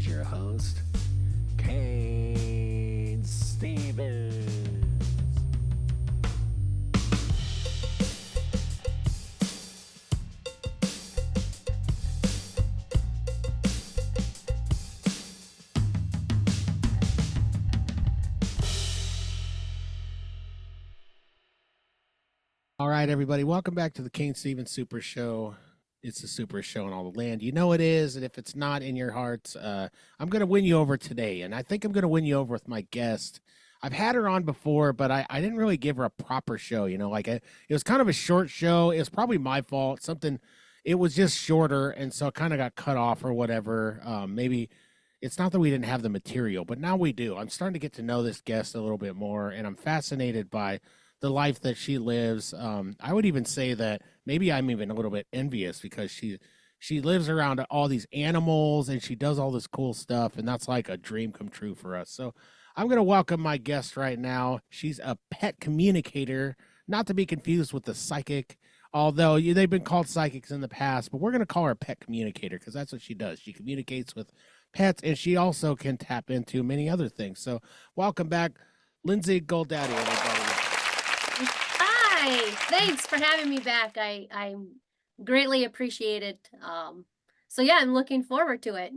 your host, Cain Stevens. All right, everybody, welcome back to the Cain Stevens Super Show. It's the Super Show in all the land. You know it is, and if it's not in your hearts, I'm going to win you over today, and I think I'm going to win you over with my guest. I've had her on before, but I didn't really give her a proper show, it was kind of a short show. It was probably my fault. It was just shorter, and so it kind of got cut off or whatever. Maybe it's not that we didn't have the material, but now we do. I'm starting to get to know this guest a little bit more, and I'm fascinated by the life that she lives. I would even say that maybe I'm even a little bit envious because she lives around all these animals and she does all this cool stuff, and that's like a dream come true for us. So I'm going to welcome my guest right now. She's a pet communicator, not to be confused with the psychic, although they've been called psychics in the past, but we're going to call her a pet communicator because that's what she does. She communicates with pets, and she also can tap into many other things. So welcome back, Lindsay Goldade, everybody. Hi, thanks for having me back. I greatly appreciate it. So yeah, I'm looking forward to it.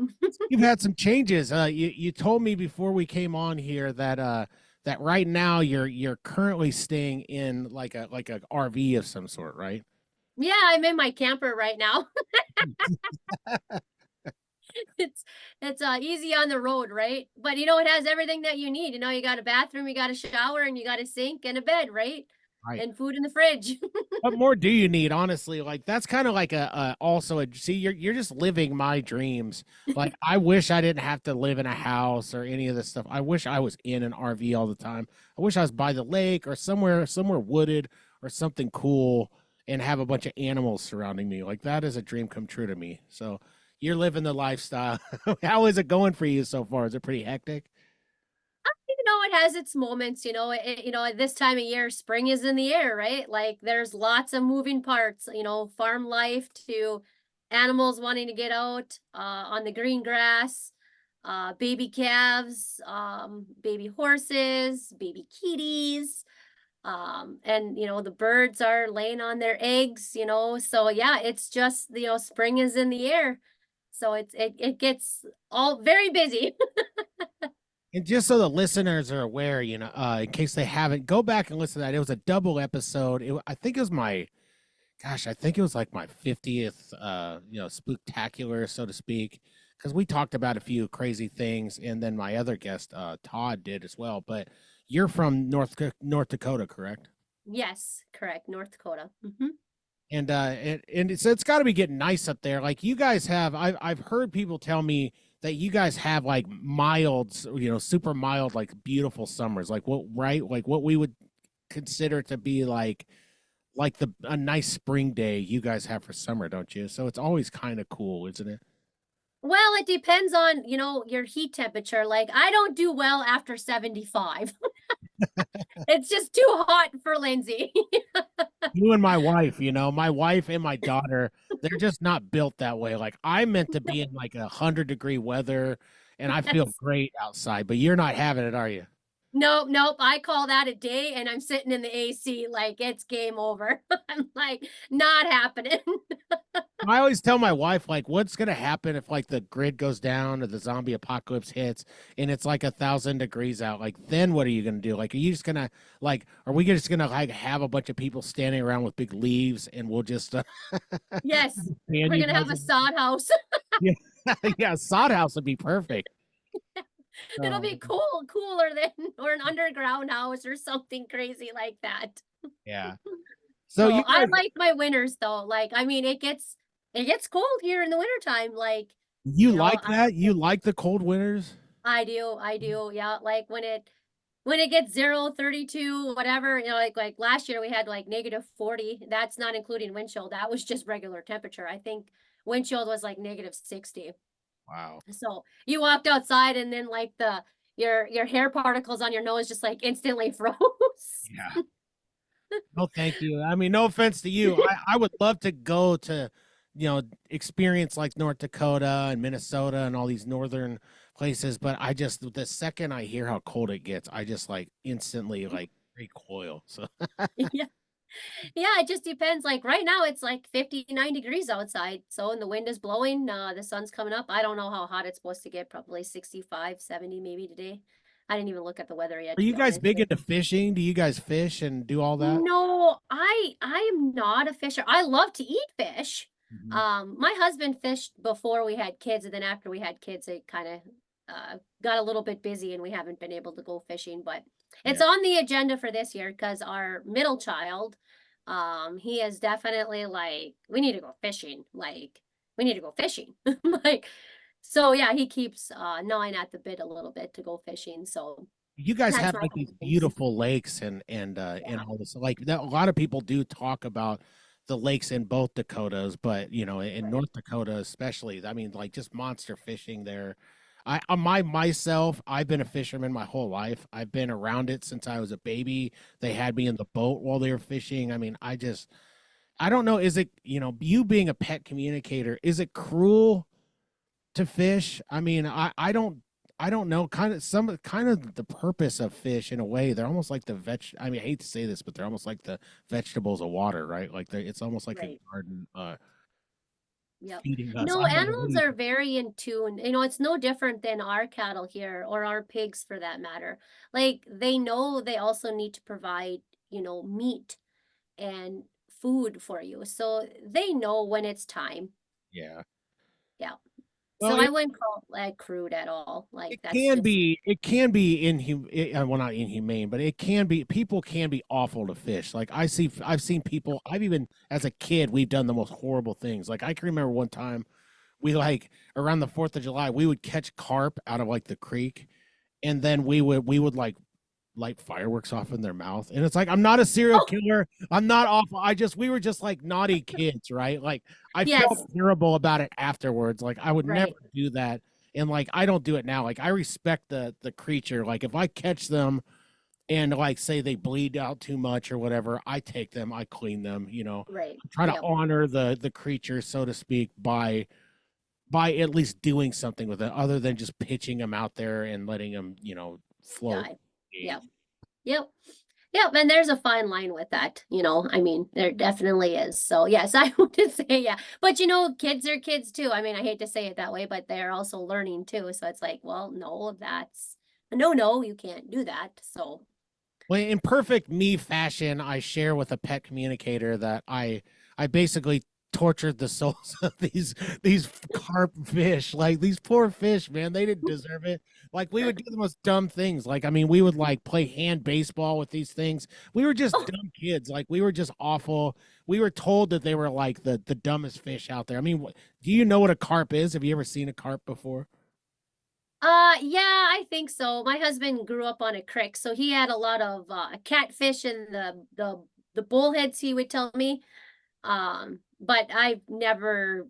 You've had some changes. You told me before we came on here that that right now you're currently staying in like a RV of some sort, right? Yeah, I'm in my camper right now. It's easy on the road, right? But it has everything that you need. You got a bathroom, you got a shower, and you got a sink and a bed, right? Right. And food in the fridge. What more do you need, honestly? Like that's kind of like see, you're just living my dreams. Like I wish I didn't have to live in a house or any of this stuff. I wish I was in an RV all the time. I wish I was by the lake or somewhere wooded or something cool and have a bunch of animals surrounding me. Like that is a dream come true to me. So you're living the lifestyle. How is it going for you so far? Is it pretty hectic? It has its moments. At this time of year, spring is in the air, right? Like there's lots of moving parts, farm life to animals wanting to get out on the green grass, baby calves, baby horses, baby kitties, and the birds are laying on their eggs, so yeah, it's just spring is in the air, so it gets all very busy. And just so the listeners are aware, in case they haven't, go back and listen to that. It was a double episode. I think it was I think it was like my 50th, spooktacular, so to speak, because we talked about a few crazy things, and then my other guest, Todd, did as well. But you're from North Dakota, correct? Yes, correct, North Dakota. And it's got to be getting nice up there. Like you guys have, I've heard people tell me that you guys have like mild, super mild, like beautiful summers, like what we would consider to be like a nice spring day you guys have for summer, don't you? So it's always kind of cool, isn't it? Well, it depends on, your heat temperature. Like I don't do well after 75. It's just too hot for Lindsay. You and my wife, my wife and my daughter, they're just not built that way. Like I'm meant to be in like 100-degree weather and I feel Yes. great outside, but you're not having it, are you? Nope. I call that a day and I'm sitting in the AC like it's game over. I'm like, not happening. I always tell my wife, like, what's going to happen if, like, the grid goes down or the zombie apocalypse hits and it's like 1,000 degrees out? Like, then what are you going to do? Like, are you just going to, like, are we just going to, like, have a bunch of people standing around with big leaves and we'll just, Yes, we're going to have a sod house. Yeah, yeah, sod house would be perfect. It'll be cooler than, or an underground house or something crazy like that. Yeah. So I like my winters though. Like, I mean, it gets cold here in the wintertime. Like, you like that? You like the cold winters? I do. Yeah. Like when it gets 0, 32, whatever, like last year we had like -40. That's not including wind chill. That was just regular temperature. I think wind chill was like -60. Wow. So you walked outside and then like your hair particles on your nose just like instantly froze. Yeah. No, thank you. I mean, no offense to you. I would love to go to, experience like North Dakota and Minnesota and all these northern places, but I just the second I hear how cold it gets, I just like instantly like recoil. So Yeah. Yeah, it just depends. Like right now it's like 59 degrees outside. So and the wind is blowing, the sun's coming up. I don't know how hot it's supposed to get, probably 65, 70 maybe today. I didn't even look at the weather yet, are to you be guys honest. big into fishing? Do you guys fish and do all that? No, I am not a fisher. I love to eat fish. Mhm. My husband fished before we had kids, and then after we had kids, it kind of got a little bit busy, and we haven't been able to go fishing. But it's Yeah. on the agenda for this year because our middle child, he is definitely like, we need to go fishing. Like, we need to go fishing. Like, so yeah, he keeps gnawing at the bit a little bit to go fishing. So You guys that's have my like these husband's. beautiful lakes and Yeah, all this. Like that, a lot of people do talk about the lakes in both Dakotas, but you know, in right, North Dakota especially, I mean, like just monster fishing there. I myself, I've been a fisherman my whole life. I've been around it since I was a baby. They had me in the boat while they were fishing. I mean, I don't know. Is it, you know, you being a pet communicator, is it cruel to fish? I mean, I don't know. Kind of the purpose of fish in a way. They're almost like the I mean, I hate to say this, but they're almost like the vegetables of water, right? Like it's almost like a right. garden Yep. feeding us. No, I don't know. What do animals you are think? very in tune. You know, it's no different than our cattle here or our pigs for that matter. Like they know they also need to provide, meat and food for you. So they know when it's time. Yeah. Yeah. Well, So I wouldn't call it like crude at all. Like that's just it can be well, not inhumane, but it can be, people can be awful to fish. Like I've seen people, I've even as a kid, we've done the most horrible things. Like I can remember one time we like around the 4th of July, we would catch carp out of like the creek, and then we would like light fireworks off in their mouth. And it's like, I'm not a serial oh killer. I'm not awful. We were just like naughty kids, right? Like I felt yes, terrible about it afterwards. Like I would never right, do that. And like I don't do it now. Like I respect the creature. Like if I catch them and like say they bleed out too much or whatever, I take them, I clean them, you know. right. I try to Yep. honor the creature, so to speak, by at least doing something with it other than just pitching them out there and letting them, you know, float. Die. Yep. Yep. Yep, and there's a fine line with that, I mean, there definitely is. So yes, I would say yeah. But kids are kids too. I mean, I hate to say it that way, but they're also learning too. So it's like, well, no, that's no, you can't do that. So Well, in perfect me fashion, I share with a pet communicator that I basically tortured the souls of these carp fish. Like these poor fish, man, they didn't deserve it. Like we would do the most dumb things. Like I mean, we would like play hand baseball with these things. We were just oh, dumb kids. Like we were just awful. We were told that they were like the dumbest fish out there. I mean, do you know what a carp is? Have you ever seen a carp before? yeah, I think so. My husband grew up on a creek, so he had a lot of catfish and the bullheads, he would tell me. But I've never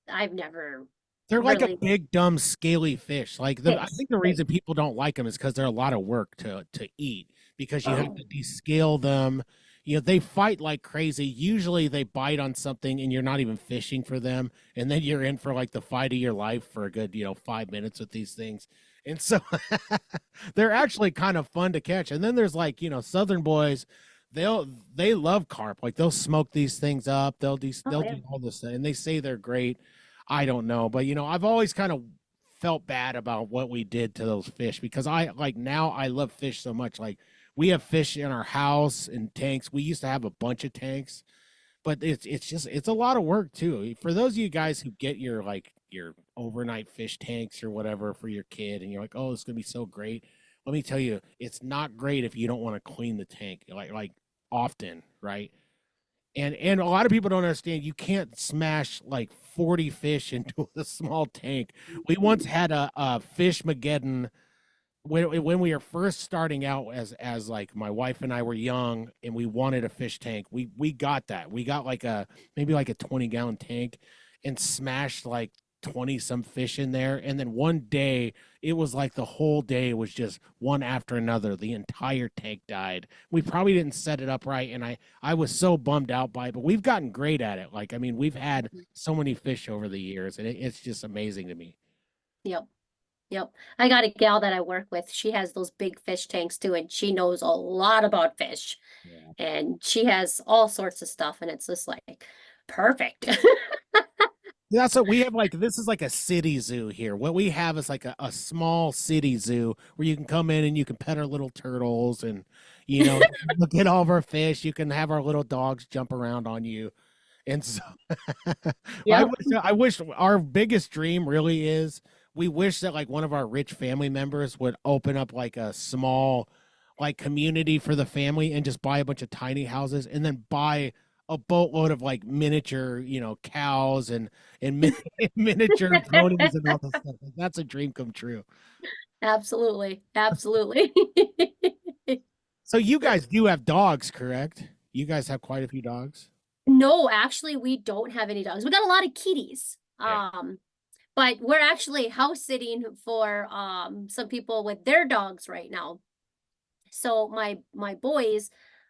They're like a really big, dumb, scaly fish. Like I fish. think the Right. reason people don't like them is because they're a lot of work to eat because you have Oh, to descale them. You know, they fight like crazy. Usually they bite on something and you're not even fishing for them. And then you're in for like the fight of your life for a good, 5 minutes with these things. And so they're actually kind of fun to catch. And then there's like, Southern boys, they love carp. Like they'll smoke these things up. oh They'll yeah. do all this and they say they're great. I don't know, but I've always kind of felt bad about what we did to those fish because I like now I love fish so much. Like we have fish in our house and tanks. We used to have a bunch of tanks, but it's a lot of work too. For those of you guys who get your like your overnight fish tanks or whatever for your kid and you're like, "Oh, it's going to be so great." Let me tell you, it's not great if you don't want to clean the tank like often, right? And a lot of people don't understand you can't smash like 40 fish into a small tank. We once had a fish mageddon when we were first starting out as like my wife and I were young and we wanted a fish tank. We got that. We got like a maybe like a 20-gallon tank and smashed like 20 some fish in there, and then one day it was like the whole day was just one after another. The entire tank died. We probably didn't set it up right, and I was so bummed out by it, but we've gotten great at it. Like I mean, we've had so many fish over the years, and it's just amazing to me. Yep. Yep. I got a gal that I work with. She has those big fish tanks too, and she knows a lot about fish. Yeah. And she has all sorts of stuff, and it's just like perfect. That's what we have. Like, this is like a city zoo here. What we have is like a small city zoo where you can come in and you can pet our little turtles and, look at all of our fish. You can have our little dogs jump around on you. And so I Yep. wish I wish our biggest dream really is we wish that like one of our rich family members would open up like a small like community for the family and just buy a bunch of tiny houses and then buy a boatload of like miniature, cows and miniature ponies and all this stuff. That's a dream come true. Absolutely. Absolutely. So you guys do have dogs, correct? You guys have quite a few dogs. No, actually, we don't have any dogs. We got a lot of kitties. Yeah. But we're actually house sitting for some people with their dogs right now. So my boys,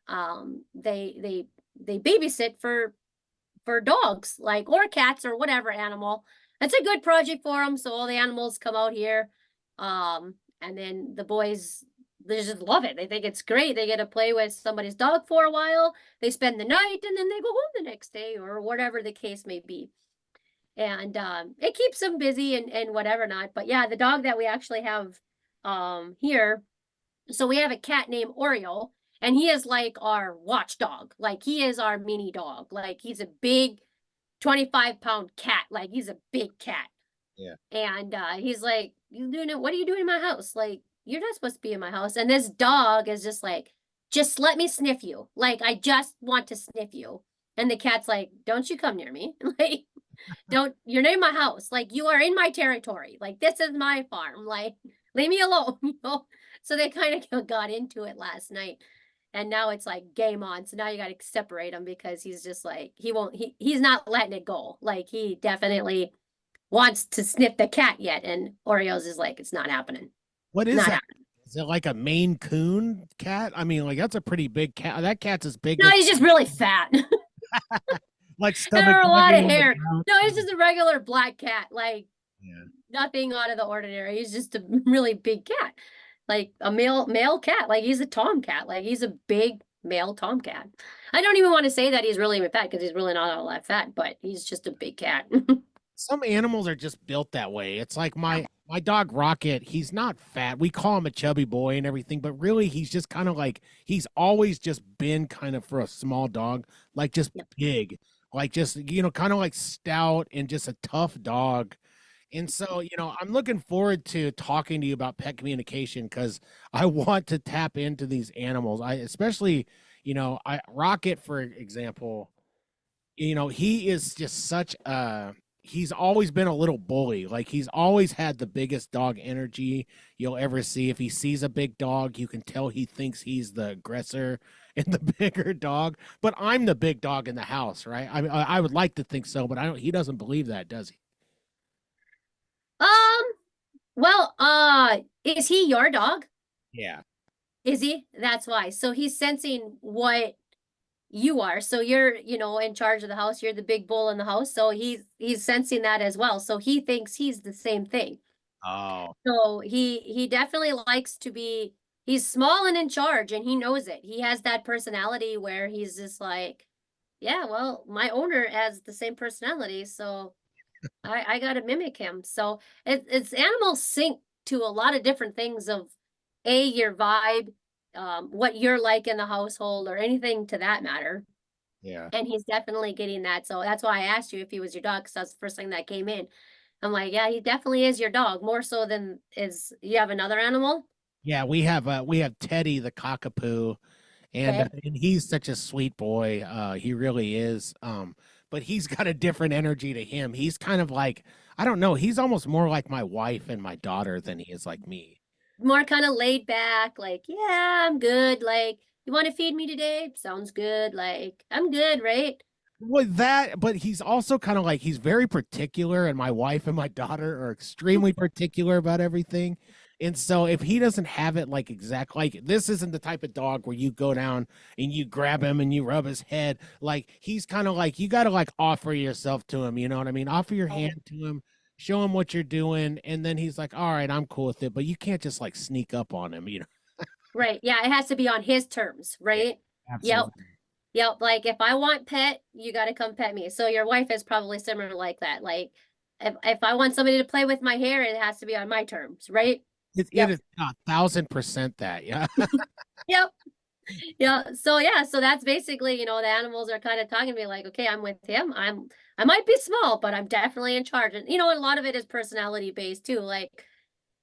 they babysit for dogs, like, or cats or whatever animal. It's a good project for them. So all the animals come out here. And then the boys, they just love it. They think it's great. They get to play with somebody's dog for a while. They spend the night and then they go home the next day or whatever the case may be. And it keeps them busy and whatever not. But yeah, the dog that we actually have here, so we have a cat named Oreo, and he is like our watchdog. Like he is our mini dog. Like he's a big 25-pound cat. Like he's a big cat. Yeah. And he's like, "You doing it? What are you doing in my house? Like, you're not supposed to be in my house." And this dog is just like, "Just let me sniff you. Like, I just want to sniff you." And the cat's like, "Don't you come near me." Like, don't, you're in my house. Like, you are in my territory. Like, this is my farm. Like, leave me alone, So they kind of got into it last night. And now it's like game on. So now you got to separate him because he's just like, he's not letting it go. Like, he definitely wants to sniff the cat yet. And Oreos is like, it's not happening. What is Not that? happening. Is it like a Maine Coon cat? I mean, like that's a pretty big cat. That cat's as big No, as he's just really fat. like There stomach are a lot of dragging on the hair. ground. No, it's just a regular black cat. Like, Yeah. nothing out of the ordinary. He's just a really big cat, like a male cat. Like he's a tomcat. Like he's a big male tomcat. I don't even want to say that he's really fat because he's really not all that fat, but he's just a big cat. Some animals are just built that way. It's like my dog Rocket, he's not fat. We call him a chubby boy and everything, but really he's just kind of like he's always just been kind of for a small dog, like just Yep. big. Like just, kind of like stout and just a tough dog. And so, I'm looking forward to talking to you about pet communication because I want to tap into these animals. I especially, I Rocket, for example, he is just such a he's always been a little bully. Like he's always had the biggest dog energy you'll ever see. If he sees a big dog, you can tell he thinks he's the aggressor and the bigger dog. But I'm the big dog in the house, right? I mean, I would like to think so, but I don't. He doesn't believe that, does he? Um, well, is he your dog? Yeah. Is he? That's why. So he's sensing what you are. So you're, in charge of the house. You're the big bull in the house. So he's sensing that as well. So he thinks he's the same thing. Oh, So he definitely likes to be, he's small and in charge and he knows it. He has that personality where he's just like, yeah, well, my owner has the same personality, so I gotta mimic him. So it's animals sync to a lot of different things of your vibe, what you're like in the household or anything to that matter. yeah. And he's definitely getting that. So that's why I asked you if he was your dog, because that's the first thing that came in. I'm like, yeah, he definitely is your dog, more so than is you have another animal. Yeah, we have Teddy the cockapoo, and Okay. and he's such a sweet boy. He really is. But he's got a different energy to him. He's kind of like I don't know. He's almost more like my wife and my daughter than he is like me. More kind of laid back, like, yeah, I'm good. Like, you want to feed me today? Sounds good. Like, I'm good, right? Well, that, but he's also kind of like he's very particular, and my wife and my daughter are extremely particular about everything. And so, if he doesn't have it like exact, like this isn't the type of dog where you go down and you grab him and you rub his head. Like he's kind of like you got to like offer yourself to him. You know what I mean? Offer your Oh, hand to him, show him what you're doing, and then he's like, all right, I'm cool with it. But you can't just like sneak up on him, you know? Right. Yeah, it has to be on his terms, Yeah, right? Yep. absolutely. Yep. Like if I want pet, you got to come pet me. So your wife is probably similar like that. Like if I want somebody to play with my hair, it has to be on my terms, right? It Yep. is 1,000% that. Yeah. Yep. Yeah. So yeah, so that's basically, the animals are kind of talking to me like, okay, I'm with him. I might be small, but I'm definitely in charge. And a lot of it is personality based too. Like,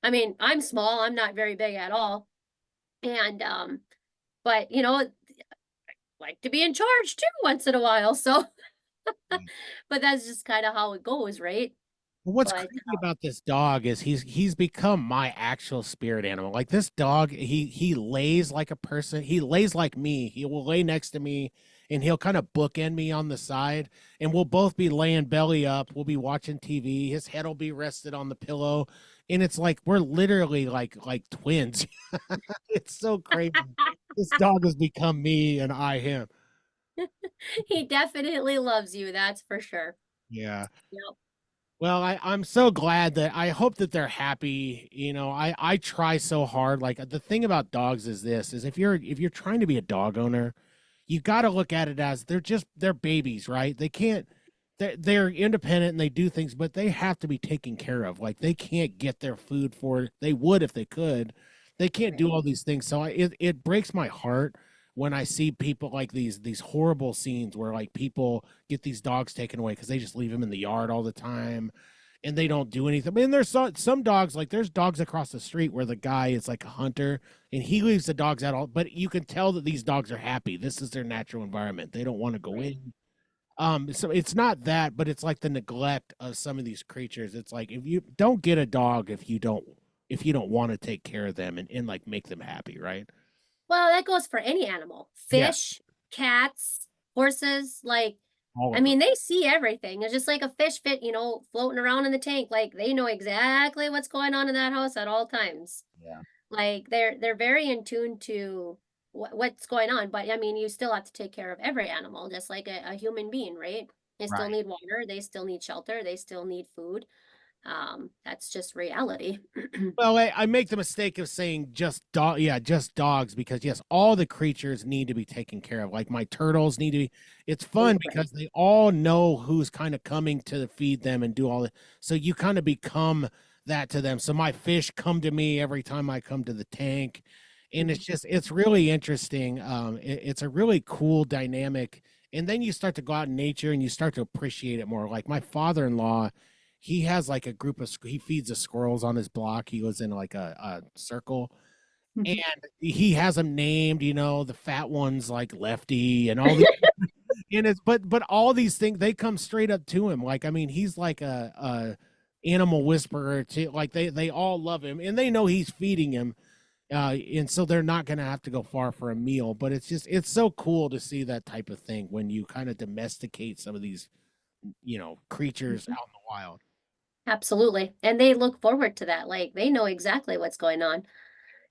I mean, I'm small, I'm not very big at all. And but like to be in charge too once in a while. So but that's just kind of how it goes, right? What's But crazy about this dog is he's become my actual spirit animal. Like this dog, he lays like a person. He lays like me. He will lay next to me and he'll kind of bookend me on the side and we'll both be laying belly up. We'll be watching TV. His head will be rested on the pillow. And it's like we're literally like twins. It's so crazy. This dog has become me and I him. he definitely loves you, that's for sure. Yeah. Yep. Well, I'm so glad that I hope that they're happy. I try so hard. Like the thing about dogs is this is if you're trying to be a dog owner, you got to look at it as they're babies, right? They can't they're independent and they do things, but they have to be taken care of. Like they can't get their food for they would if they could. They can't do Right. all these things. So it breaks my heart when I see people like these horrible scenes where like people get these dogs taken away because they just leave them in the yard all the time and they don't do anything. I mean, there's some dogs like there's dogs across the street where the guy is like a hunter and he leaves the dogs out all, but you can tell that these dogs are happy. This is their natural environment. They don't want to go Right. in. So it's not that, but it's like the neglect of some of these creatures. It's like if you don't get a dog if you don't want to take care of them and like make them happy, right? Well, that goes for any animal. Yeah, Fish, cats, horses, like all I of them. mean, they see everything. It's just like a fish floating around in the tank. Like they know exactly what's going on in that house at all times. Yeah. Like they're very in tune to what's going on. But I mean, you still have to take care of every animal, just like a human being, right? They still Right. need water, they still need shelter, they still need food. That's just reality. Well, I make the mistake of saying just dog, yeah, just dogs, because yes, all the creatures need to be taken care of. Like my turtles need to be. It's fun Oh, right. because they all know who's kind of coming to feed them and do all that. So you kind of become that to them. So my fish come to me every time I come to the tank, and Mhm. it's really interesting. It's a really cool dynamic, and then you start to go out in nature and you start to appreciate it more. Like my father-in-law, he has like a group of he feeds the squirrels on his block. He lives in like a circle and he has them named, the fat ones like Lefty and all these and it's but all these things they come straight up to him. Like I mean, he's like a animal whisperer too. Like they all love him and they know he's feeding him. And so they're not gonna have to go far for a meal. But it's so cool to see that type of thing when you kind of domesticate some of these, creatures Mhm. out in the wild. Absolutely. And they look forward to that. Like they know exactly what's going on.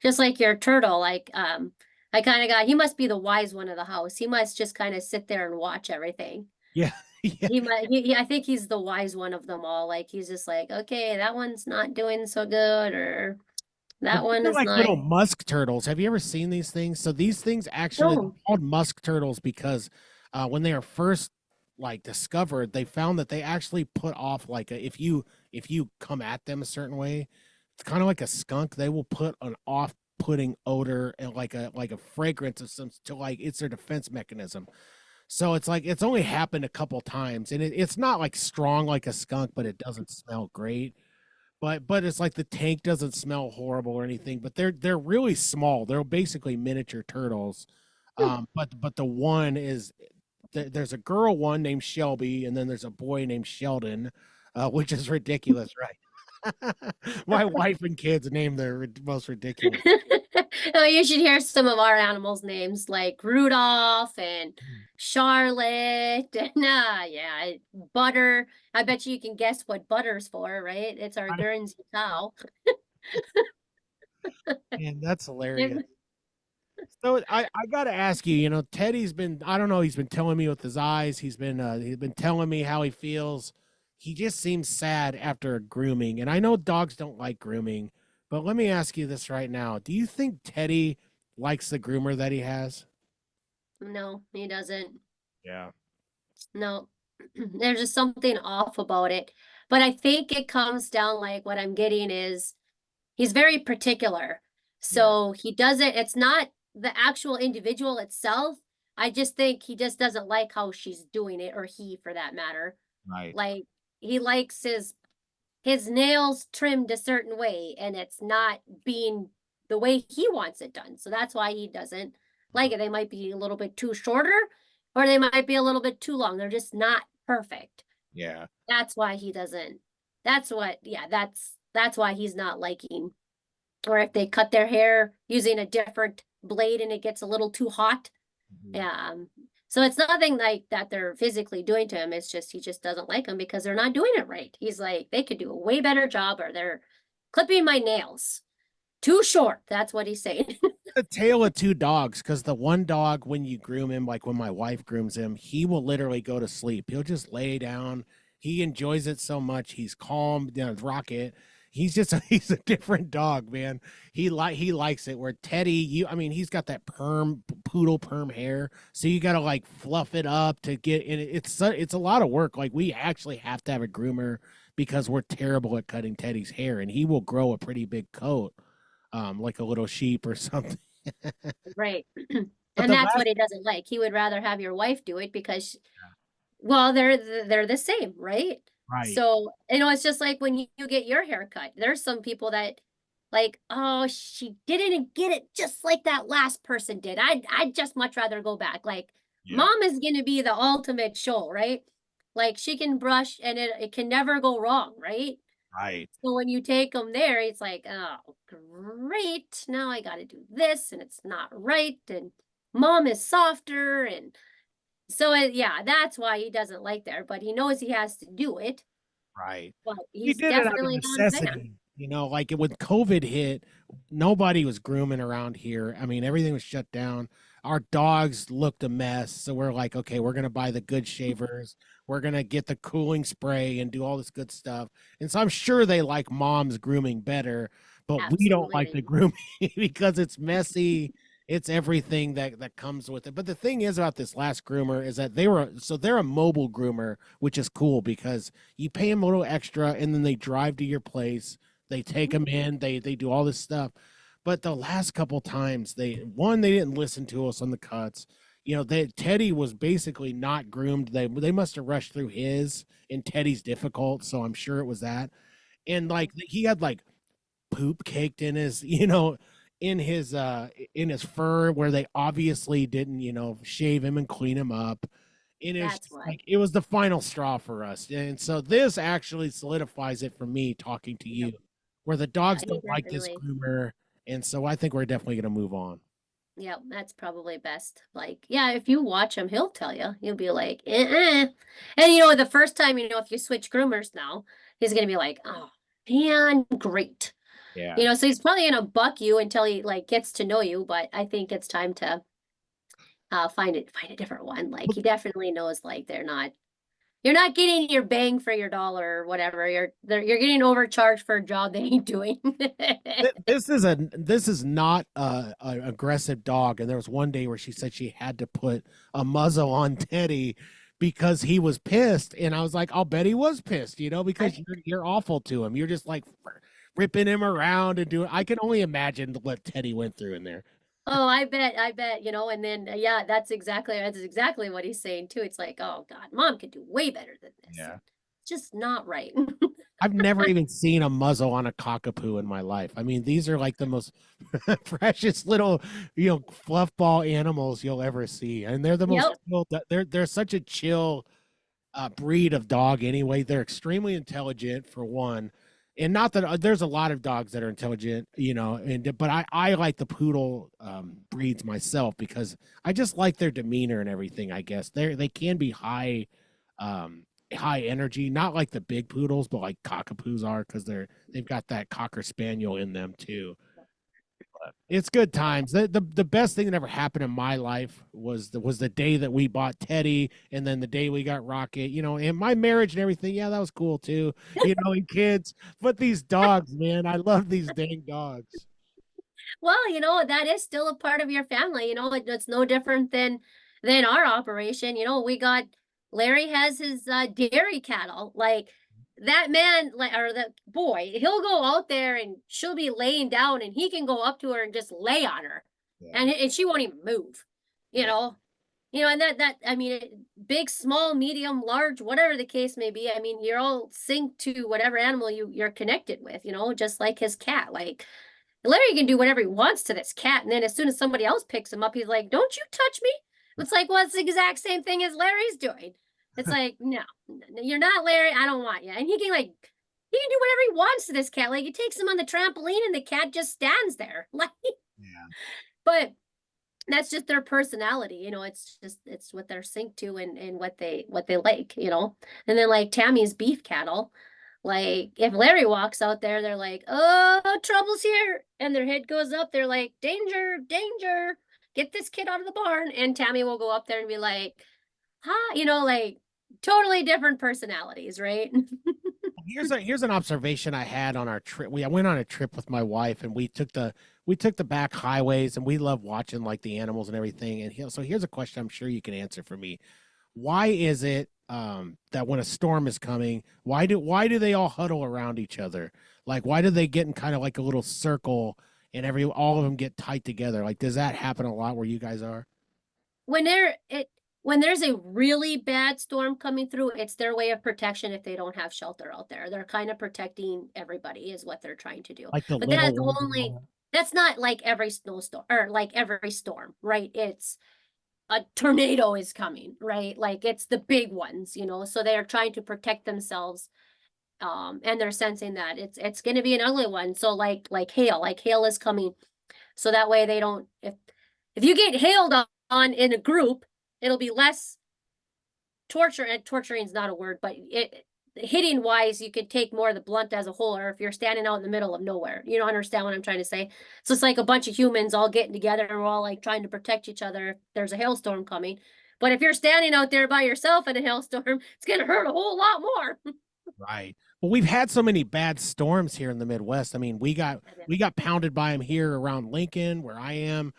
Just like your turtle, like I kind of got he must be the wise one of the house. He must just kind of sit there and watch everything. Yeah. Yeah. I think he's the wise one of them all. Like he's just like, okay, that one's not doing so good, or Well, that these one are is like not. little musk turtles. Have you ever seen these things? So these things actually they're No. called musk turtles because when they are first like discovered, they found that they actually put off like if you come at them a certain way, it's kind of like a skunk. They will put an off-putting odor and like a fragrance of some to like it's their defense mechanism. So it's like it's only happened a couple times, and it's not like strong like a skunk, but it doesn't smell great. But it's like the tank doesn't smell horrible or anything, but they're really small. They're basically miniature turtles. But the one is there's a girl one named Shelby, and then there's a boy named Sheldon, which is ridiculous, right? My wife and kids name their most ridiculous. Oh, you should hear some of our animals' names like Rudolph and Charlotte and yeah, Butter. I bet you can guess what Butter's for, right? It's our Guernsey cow. Man, that's hilarious. So I gotta ask you, Teddy's been I don't know, he's been telling me with his eyes, he's been telling me how he feels. he just seems sad after grooming. And I know dogs don't like grooming, but let me ask you this right now. Do you think Teddy likes the groomer that he has? No, he doesn't. Yeah. No, there's just something off about it. But I think it comes down like what I'm getting is he's very particular. Yeah. So he doesn't, it's not the actual individual itself. I just think he just doesn't like how she's doing it, or he for that matter. Right. Like he likes his nails trimmed a certain way, and it's not being the way he wants it done. So that's why he doesn't like it. They might be a little bit too shorter, or they might be a little bit too long. They're just not perfect. Yeah. That's why he doesn't. That's what, yeah, that's why he's not liking. Or if they cut their hair using a different blade and it gets a little too hot. Mhm. Yeah. So it's nothing like that they're physically doing to him. It's just he just doesn't like them because they're not doing it right. He's like, they could do a way better job, or they're clipping my nails too short. That's what he's saying. A tale of two dogs, because the one dog, when you groom him, like when my wife grooms him, he will literally go to sleep. He'll just lay down. He enjoys it so much. He's calm, rocket. He's just he's a different dog, man. He likes it. Where Teddy, I mean, he's got that perm poodle perm hair, so you got to like fluff it up to get in. It's a lot of work. Like we actually have to have a groomer because we're terrible at cutting Teddy's hair, and he will grow a pretty big coat, like a little sheep or something. Right. But And the that's last what he doesn't like. He would rather have your wife do it because, well, they're the same, right? right, So, it's just like when you get your hair cut. There's some people that like, oh, she didn't get it just like that last person did. I'd just much rather go back. Like, yeah, mom is gonna be the ultimate show, right? Like she can brush and it can never go wrong, right? right, So when you take them there, it's like, oh, great. Now I got to do this and it's not right. And mom is softer. And so, yeah, that's why he doesn't like there, but he knows he has to do it. right. But He he's did it out of definitely not a fan. necessity. Like when COVID hit, nobody was grooming around here. I mean, everything was shut down. Our dogs looked a mess. So we're like, okay, we're going to buy the good shavers. We're going to get the cooling spray and do all this good stuff. And so I'm sure they like mom's grooming better, but we don't Absolutely. like the grooming because it's messy. It's everything that comes with it. But the thing is about this last groomer is that they're a mobile groomer, which is cool because you pay them a little extra and then they drive to your place. They take them in, they do all this stuff. But the last couple times they didn't listen to us on the cuts. Teddy was basically not groomed. They must have rushed through his, and Teddy's difficult, so I'm sure it was that. And like he had like poop caked in his, in his fur, where they obviously didn't, shave him and clean him up. And it's That's just why. like it was the final straw for us. And so this actually solidifies it for me talking to Yep. you, where the Yeah, dogs he don't like this definitely. groomer. And so I think we're definitely gonna move on. Yeah, that's probably best. Like, yeah, if you watch him, he'll tell you. He'll be like, eh. And the first time, if you switch groomers now, he's gonna be like, oh man, great. Yeah. So he's probably gonna buck you until he like gets to know you, but I think it's time to find a different one. Like he definitely knows like you're not getting your bang for your dollar or whatever. You're getting overcharged for a job they ain't doing. This is not a aggressive dog. And there was one day where she said she had to put a muzzle on Teddy because he was pissed. And I was like, I'll bet he was pissed, I, because you're awful to him. You're just like ripping him around and doing. I can only imagine what Teddy went through in there. oh, I bet, and then yeah, that's exactly what he's saying too. It's like, oh God, mom could do way better than this. Yeah. It's just not right. I've never even seen a muzzle on a cockapoo in my life. I mean, these are like the most precious little, fluff ball animals you'll ever see, and they're the most Yep. chill. They're such a chill breed of dog. Anyway, they're extremely intelligent for one, and not that there's a lot of dogs that are intelligent, but I like the poodle breeds myself because I just like their demeanor and everything. I guess they can be high energy, not like the big poodles, but like cockapoos are because they've got that cocker spaniel in them too. It's good times. The best thing that ever happened in my life was the day that we bought Teddy, and then the day we got Rocket. And my marriage and everything. Yeah, that was cool too. And kids. But these dogs, man, I love these dang dogs. Well, that is still a part of your family. It's no different than our operation. We got Larry has his dairy cattle. Like that man, like or the boy, he'll go out there and she'll be laying down and he can go up to her and just lay on her. Yeah, And she won't even move. You yeah. know. And that I mean big, small, medium, large, whatever the case may be. I mean, you're all synced to whatever animal you're connected with, just like his cat. Like Larry can do whatever he wants to this cat, and then as soon as somebody else picks him up, he's like, "Don't you touch me!" It's like, well, it's the exact same thing as Larry's doing. It's like, no, you're not Larry. I don't want you. And he can do whatever he wants to this cat. Like he takes him on the trampoline, and the cat just stands there. Like, Yeah. but that's just their personality. It's what they're synced to and what they like. And then like Tammy's beef cattle. Like if Larry walks out there, they're like, "Oh, trouble's here," and their head goes up. They're like, "Danger, danger! Get this kid out of the barn." And Tammy will go up there and be like, "Huh," like totally different personalities, right? Here's an observation I had on our trip. I went on a trip with my wife, and we took the back highways, and we love watching like the animals and everything. And so here's a question I'm sure you can answer for me. Why is it that when a storm is coming, why do they all huddle around each other? Like why do they get in kind of like a little circle and all of them get tight together? Like does that happen a lot where you guys are? when they're it when there's a really bad storm coming through, it's their way of protection if they don't have shelter out there. They're kind of protecting everybody is what they're trying to do. Like the But little ones and all that? that's not like every snowstorm or like every storm, right? It's a tornado is coming, right? Like it's the big ones, so they are trying to protect themselves. And they're sensing that it's going to be an ugly one. So like hail is coming. So that way they don't, if you get hailed on in a group, it'll be less torture. And torturing is not a word, but hitting wise, you could take more of the blunt as a whole, or if you're standing out in the middle of nowhere, you don't understand what I'm trying to say. So it's like a bunch of humans all getting together and we're all like trying to protect each other if there's a hailstorm coming. But if you're standing out there by yourself in a hailstorm, it's going to hurt a whole lot more. Right. Well, we've had so many bad storms here in the Midwest. I mean, we got pounded by them here around Lincoln, where I am.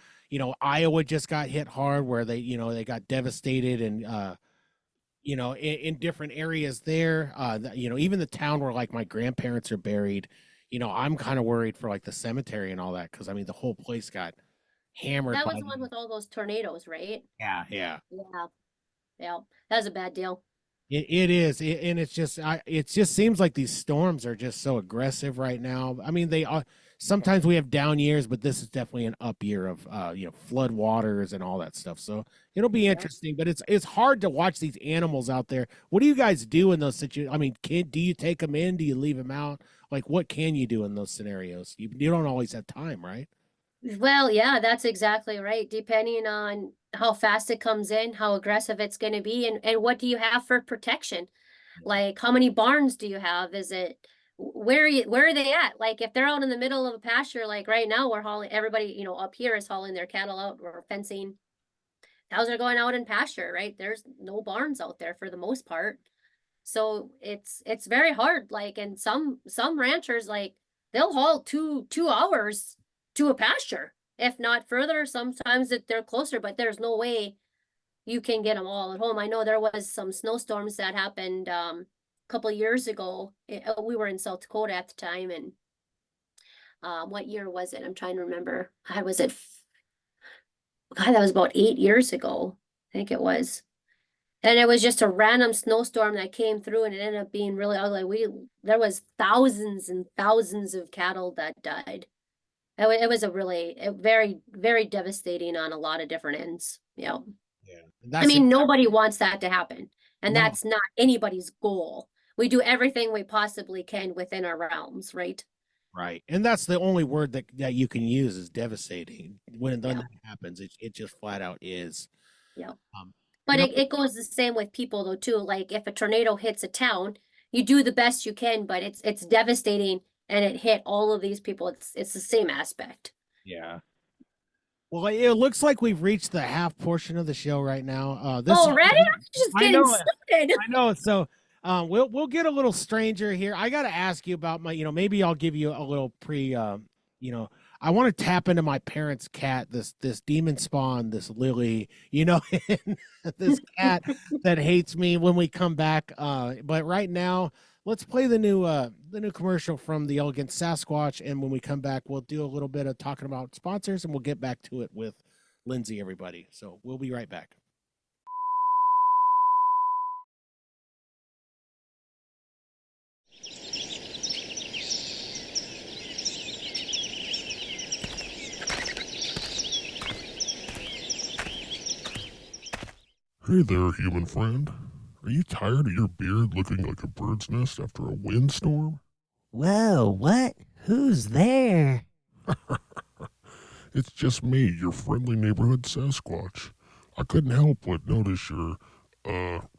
Iowa just got hit hard, where they got devastated, and in different areas there. Even the town where like my grandparents are buried. I'm kind of worried for like the cemetery and all that because I mean the whole place got hammered That by was the one them. with all those tornadoes, right? Yeah, yeah. Yeah. Yeah. That was a bad deal. It is, and it just seems like these storms are just so aggressive right now. I mean, they are. Sometimes we have down years, but this is definitely an up year of flood waters and all that stuff. So it'll be Yeah. interesting, but it's hard to watch these animals out there. What do you guys do in those situations? I mean, do you take them in? Do you leave them out? Like, what can you do in those scenarios? You don't always have time, right? Well, yeah, that's exactly right. Depending on how fast it comes in, how aggressive it's going to be, and what do you have for protection? Like, how many barns do you have? Is it where are they at? Like, if they're out in the middle of a pasture, like right now, we're hauling everybody, up here is hauling their cattle out. We're fencing. Cows are going out in pasture, right? There's no barns out there for the most part. So it's very hard. Like, and some ranchers like they'll haul 2 hours to a pasture, if not further. Sometimes that they're closer, but there's no way you can get them all at home. I know there was some snowstorms that happened a couple of years ago. We were in South Dakota at the time, and what year was it? I'm trying to remember. I was at God, that was about 8 years ago. I think it was. And it was just a random snowstorm that came through and it ended up being really ugly. There was thousands and thousands of cattle that died. It was a very, very devastating on a lot of different ends. Yeah. Yeah, I that's mean, nobody wants that to happen. And no. that's not anybody's goal. We do everything we possibly can within our realms, right? Right. And that's the only word that you can use is devastating. When Yeah. that happens, it just flat out is. Yeah. Um, you But know, it goes the same with people though too. Like if a tornado hits a town, you do the best you can, but it's devastating and it hit all of these people. It's the same aspect. Yeah. Well, it looks like we've reached the half portion of the show right now. This is Already? I'm just I getting know started. I know. So we'll get a little stranger here. I got to ask you about my, maybe I'll give you a little you know, I want to tap into my parents' cat, this demon spawn, this Lily, and this cat that hates me when we come back. But right now, let's play the new commercial from the Elegant Sasquatch, and when we come back, we'll do a little bit of talking about sponsors, and we'll get back to it with Lindsay, everybody. So we'll be right back. Hey there, human friend. Are you tired of your beard looking like a bird's nest after a windstorm? Whoa, what? Who's there? It's just me, your friendly neighborhood Sasquatch. I couldn't help but notice your,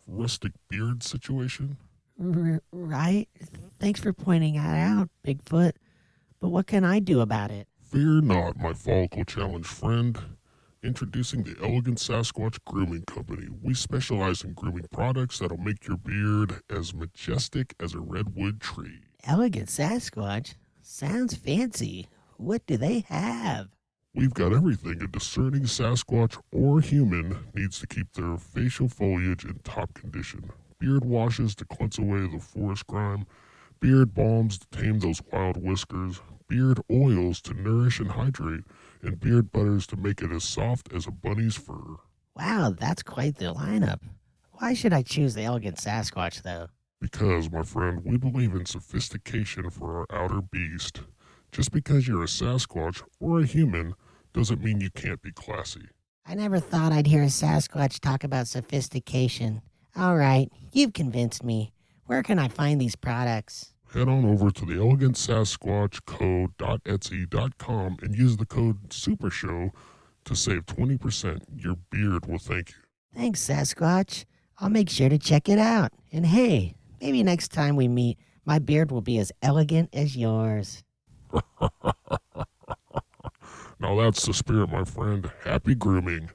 rustic beard situation. Right? Thanks for pointing that out, Bigfoot. But what can I do about it? Fear not, my follicle challenge friend. Introducing the Elegant Sasquatch Grooming Company. We specialize in grooming products that'll make your beard as majestic as a redwood tree. Elegant Sasquatch? Sounds fancy. What do they have? We've got everything a discerning Sasquatch or human needs to keep their facial foliage in top condition. Beard washes to cleanse away the forest grime, beard balms to tame those wild whiskers, beard oils to nourish and hydrate, and beard butters to make it as soft as a bunny's fur. Wow, that's quite the lineup. Why should I choose the Elegant Sasquatch, though? Because, my friend, we believe in sophistication for our outer beast. Just because you're a Sasquatch or a human doesn't mean you can't be classy. I never thought I'd hear a Sasquatch talk about sophistication. All right, you've convinced me. Where can I find these products? Head on over to the elegantsasquatchco.etsy.com and use the code SUPERSHOW to save 20%. Your beard will thank you. Thanks, Sasquatch. I'll make sure to check it out. And hey, maybe next time we meet, my beard will be as elegant as yours. Now that's the spirit, my friend. Happy grooming.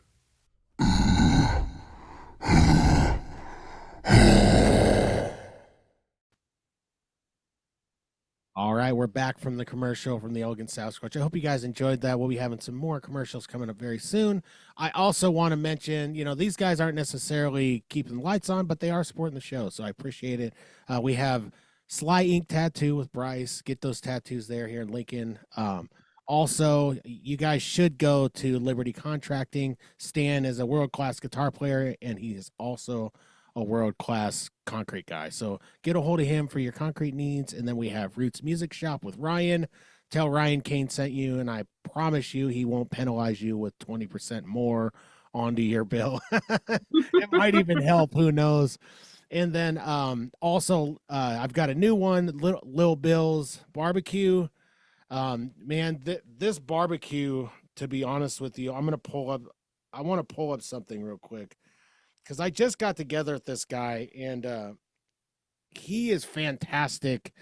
All right, we're back from the commercial from the Elegant Sasquatch. I hope you guys enjoyed that. We'll be having some more commercials coming up very soon. I also want to mention, these guys aren't necessarily keeping the lights on, but they are supporting the show, so I appreciate it. We have Sly Ink Tattoo with Bryce. Get those tattoos there here in Lincoln. Also, you guys should go to Liberty Contracting. Stan is a world-class guitar player, and he is also a world-class concrete guy. So get a hold of him for your concrete needs. And then we have Roots Music Shop with Ryan. Tell Ryan Cain sent you, and I promise you he won't penalize you with 20% more onto your bill. It might even help. Who knows? And then also I've got a new one, Lil Bill's Barbecue. Man, this barbecue, to be honest with you, I want to pull up something real quick because I just got together with this guy and he is fantastic.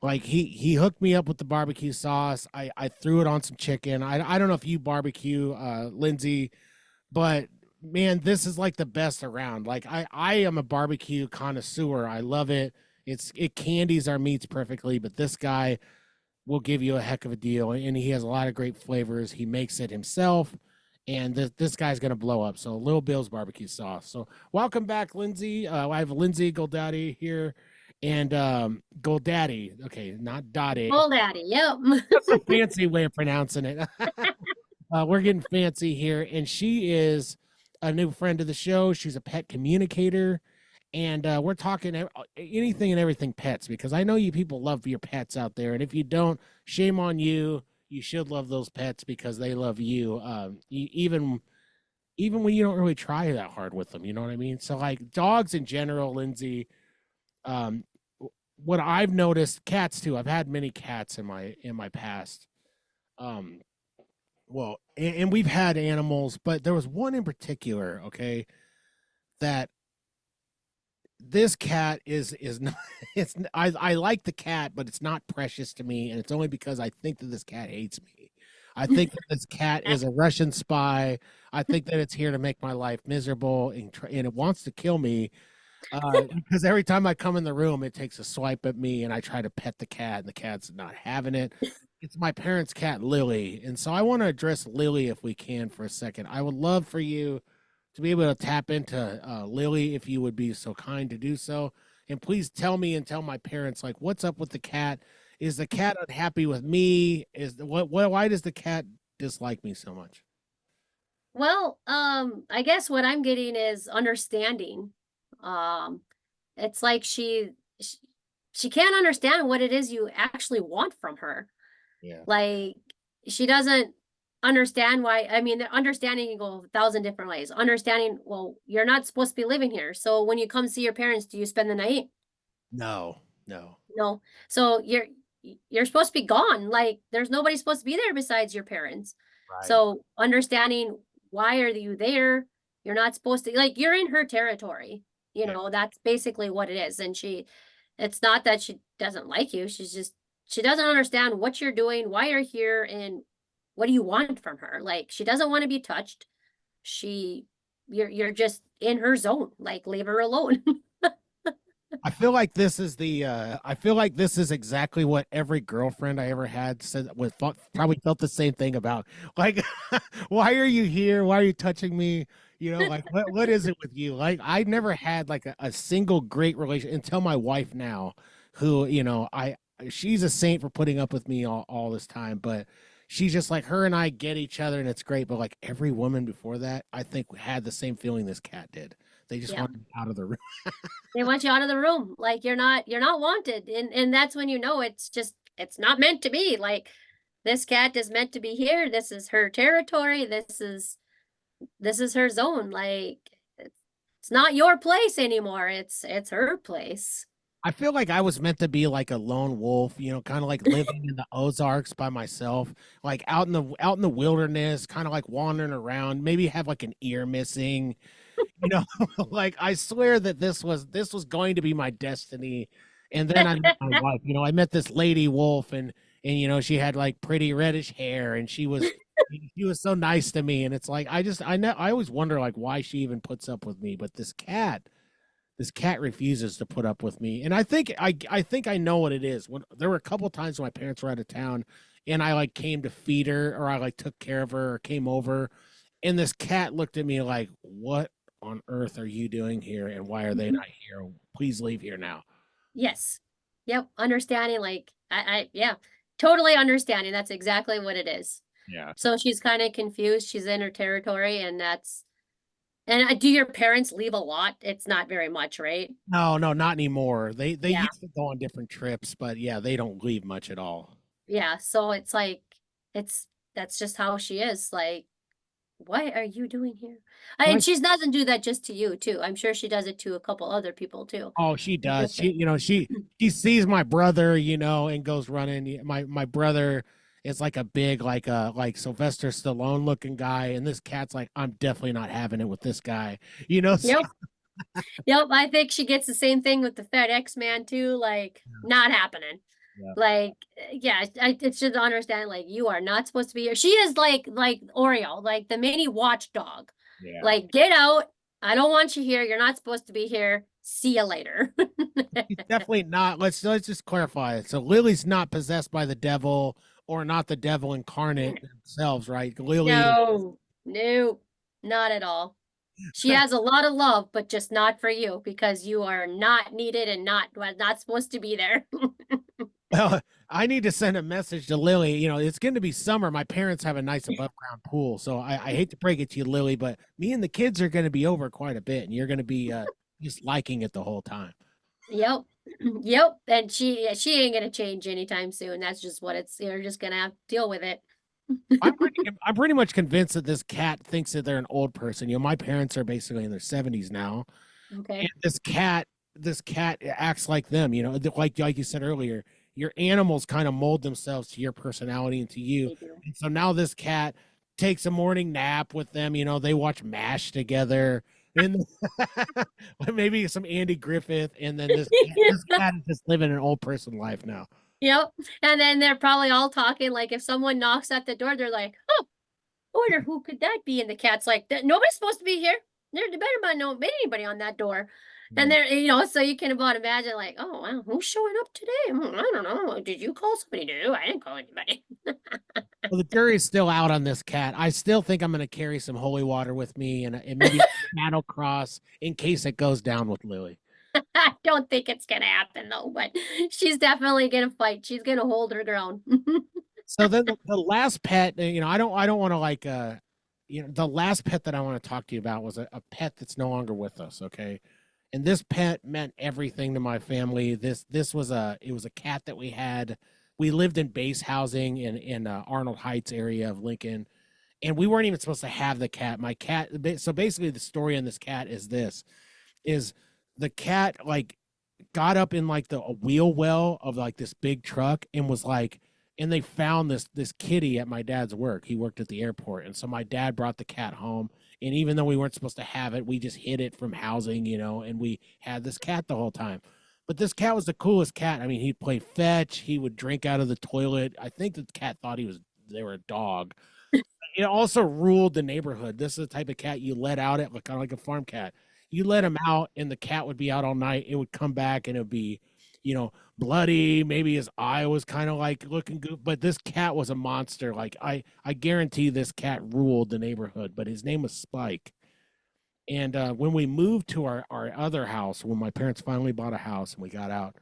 Like he hooked me up with the barbecue sauce. I threw it on some chicken. I don't know if you barbecue, Lindsay, but man, this is like the best around. Like I am a barbecue connoisseur. I love it. It candies our meats perfectly, but this guy will give you a heck of a deal, and he has a lot of great flavors. He makes it himself, and this guy's gonna blow up. So Lil Bill's barbecue sauce. So welcome back, Lindsay. I have Lindsay Goldade here, and Goldade. Okay, not Dottie. Goldade, yep. That's a fancy way of pronouncing it. We're getting fancy here, and she is a new friend of the show. She's a pet communicator, and we're talking anything and everything pets because I know you people love your pets out there, and if you don't, shame on you. You should love those pets because they love you. Even when you don't really try that hard with them, you know what I mean? So like dogs in general, Lindsay. Um, what I've noticed, cats too. I've had many cats in my past. Um, well, and we've had animals, but there was one in particular, okay, that this cat is not I like the cat, but it's not precious to me, and it's only because I think that this cat hates me. I think that this cat is a Russian spy. I think that it's here to make my life miserable, and it wants to kill me. Because every time I come in the room, it takes a swipe at me, and I try to pet the cat, and the cat's not having it. It's my parents' cat, Lily, and so I want to address Lily if we can for a second. I would love for you to be able to tap into Lily if you would be so kind to do so. And please tell me and tell my parents, like, what's up with the cat? Is the cat unhappy with me? Why does the cat dislike me so much? Well, I guess what I'm getting is understanding. Um, it's like she can't understand what it is you actually want from her. Yeah. Like she doesn't understand why. I mean, the understanding can go 1,000 different ways. Understanding, well, you're not supposed to be living here. So when you come see your parents, do you spend the night? No. No. So you're supposed to be gone. Like there's nobody supposed to be there besides your parents. Right. So understanding why are you there? You're not supposed to, like, you're in her territory. You Yeah. know, that's basically what it is. And it's not that she doesn't like you. She doesn't understand what you're doing, why you're here, and what do you want from her. Like she doesn't want to be touched. You're just in her zone. Like leave her alone. I feel like this is exactly what every girlfriend I ever had said probably felt the same thing about. Like, why are you here? Why are you touching me? You know, like what is it with you? Like I never had like a single great relation until my wife now, who, you know, she's a saint for putting up with me all this time, but she's just like, her and I get each other and it's great. But like every woman before that, I think had the same feeling this cat did. They just Yeah. wanted out of the room. They want you out of the room. Like you're not wanted. And that's when you know it's not meant to be. Like this cat is meant to be here. This is her territory. This is her zone. Like it's not your place anymore. It's her place. I feel like I was meant to be like a lone wolf, you know, kind of like living in the Ozarks by myself, like out in the wilderness, kind of like wandering around, maybe have like an ear missing, you know. Like I swear that this was going to be my destiny. And then I met my wife, you know, I met this lady wolf, and you know, she had like pretty reddish hair, and she was so nice to me. And it's like I always wonder like why she even puts up with me, but this cat refuses to put up with me. And I think I know what it is. When there were a couple times when my parents were out of town and I like came to feed her, or I like took care of her, or came over, and this cat looked at me like, what on earth are you doing here, and why are they not here? Please leave here now. Yes. Yep. Understanding, like yeah, totally understanding. That's exactly what it is. Yeah. So she's kind of confused. She's in her territory, and do your parents leave a lot? It's not very much, right? No, not anymore. They Yeah. used to go on different trips, but yeah, they don't leave much at all. Yeah. So it's like that's just how she is. Like, what are you doing here? And she doesn't do that just to you too. I'm sure she does it to a couple other people too. Oh, she does. She, you know, she sees my brother, you know, and goes running. My brother is like a big, like Sylvester Stallone looking guy, and this cat's like, I'm definitely not having it with this guy, you know. So, Yep. Yep. I think she gets the same thing with the FedEx man too. Like, not happening. Yeah. Like, yeah, it's just understand, like, you are not supposed to be here. She is like Oreo, like the mini watchdog. Yeah. Like, get out. I don't want you here. You're not supposed to be here. See you later. She's definitely not. Let's just clarify it. So Lily's not possessed by the devil, or not the devil incarnate themselves, right? Lily. No, not at all. She has a lot of love, but just not for you, because you are not needed and not supposed to be there. Well, I need to send a message to Lily. You know, it's going to be summer. My parents have a nice above ground pool. So I hate to break it to you, Lily, but me and the kids are going to be over quite a bit, and you're going to be just liking it the whole time. Yep. Yep. And she ain't going to change anytime soon. That's just what you're just going to have to deal with it. I'm pretty much convinced that this cat thinks that they're an old person. You know, my parents are basically in their 70s now. Okay. And this cat acts like them, you know, like you said earlier. Your animals kind of mold themselves to your personality and to you. And so now this cat takes a morning nap with them. You know, they watch MASH together, and maybe some Andy Griffith. And then this cat is just living an old person life now. Yep. And then they're probably all talking, like if someone knocks at the door, they're like, oh, I wonder who could that be? And the cat's like, nobody's supposed to be here. There better not be anybody on that door. And they're, so you can about imagine like, oh, wow, who's showing up today? I don't know. Did you call somebody? No, I didn't call anybody. Well, the jury's still out on this cat. I still think I'm going to carry some holy water with me and maybe a cattle cross in case it goes down with Lily. I don't think it's gonna happen though, but she's definitely gonna fight. She's gonna hold her ground. So then the last pet, I don't want to like, the last pet that I want to talk to you about was a pet that's no longer with us. Okay. And this pet meant everything to my family. It was a cat that we had. We lived in base housing in Arnold Heights area of Lincoln, and we weren't even supposed to have the cat. My cat. So basically, the story on this cat is is the cat like got up in like a wheel well of like this big truck and was like, and they found this kitty at my dad's work. He worked at the airport, and so my dad brought the cat home. And even though we weren't supposed to have it, we just hid it from housing, and we had this cat the whole time. But this cat was the coolest cat. I mean, he'd play fetch. He would drink out of the toilet. I think the cat thought they were a dog. It also ruled the neighborhood. This is the type of cat you let out at, kind of like a farm cat. You let him out, and the cat would be out all night. It would come back, and it would be, bloody. Maybe his eye was kind of like looking good, but this cat was a monster. Like I guarantee this cat ruled the neighborhood. But his name was Spike. And when we moved to our other house, when my parents finally bought a house and we got out,